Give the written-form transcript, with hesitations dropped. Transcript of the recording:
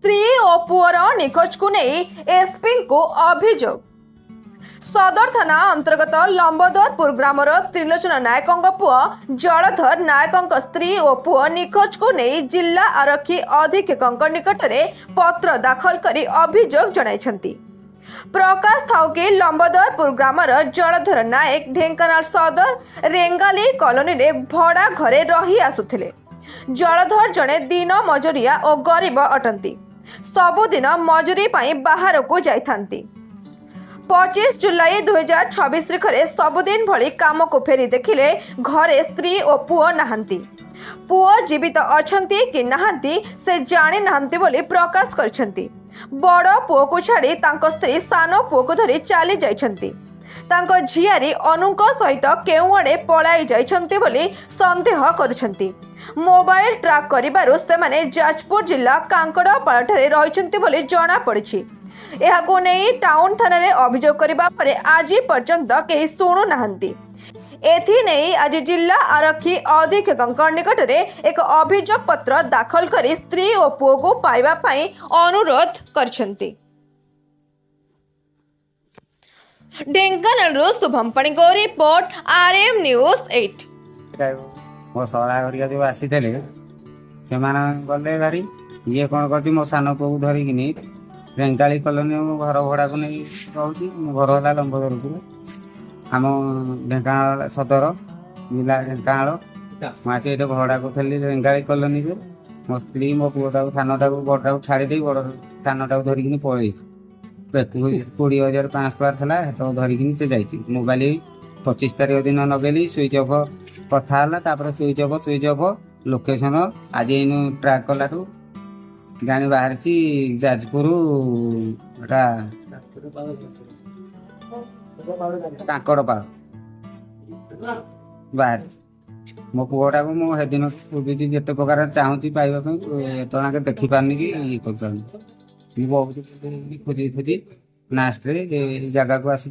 स्त्री और पुअर निखोज को नहीं एसपी को अभियोग। सदर थाना अंतर्गत लंबोदरपुर ग्रामर त्रिलोचन नायकों पुआ जलधर नायकों स्त्री और पुआ निखोज को नहीं जिला आरक्षी अधीक्षक निकट में पत्र दाखल कर अभियोग जणाइछंती। प्रकाश थाउ कि लंबोदरपुर ग्रामर जलधर नायक ढेंकानाल सदर रेंगाली कॉलोनी रे भड़ा घरे रही आसुथिले। जलधर जड़े दिन मजुरिया और गरीब अटंती। सबुदिन मजुरी पाई बाहर को जाइथांती। 25 जुलाई 2026 तारिखरे सबुदिन भली काम को फेरी देखिले घरे स्त्री और पुओ नहांती। पुओ जीवित अछंती कि नहांती से जानी नहांती बोली प्रकाश करछंती। बड़ पुओ को छाड़ी तांको स्त्री सान पुओ को धरी चली जाइछंती। तांको झियारी अनुक सहित केउआड़े पलाई जाइछंती बोली संदेह करुछंती। मोबाइल ट्रैक करिबारु सेमाने जाजपुर जिला कांकड़पाड़ ठारे रहिछंती बोली जणा पड़िछि। एहाको नै टाउन थाना रे अभियोग करिबा परे आज पर्यंत केही सुनु नाहंती। एथि नै आज जिला आरक्षी अधीक्षक निकट रे एक अभियोग पत्र दाखल करी स्त्री और पुओ को पाइबा पई अनुरोध करछंती। ढेंकानाल शुभम पणिको रिपोर्ट आरएम न्यूज 8। मो सड़ा घरिया जो आसी थे से गले भारी ये कौन कर मो सान पु को धरिकी रेंगाली कलोनी घर भड़ा को नहीं रोचे। मो घर है लंबोदरपुर आम ढेंकानाल सदर जिला ढेंकानाल। मुझे ये भड़ा को थी रेंगाली कलोनी मो स्त्री मो पुओटा सानटा को बड़टा को छाड़ी बड़ सानटा को धरिकी पलि 20,500 था तो धरिकी से जाइए। मोबाइल 25 तारीख दिन नगेली स्विच ऑफ कथा स्विच ऑफ लोकेशन आज इन ट्रैक कलाटू जानी बाहर जाजपुर कांकड़पाड़ बाहर मो पुओटा को मुझे दिन जिते प्रकार चाहूँगी पाइबा एत देखी पारनी कि ये कर बहुत खोजी खोजी लास्ट जगह को आसी।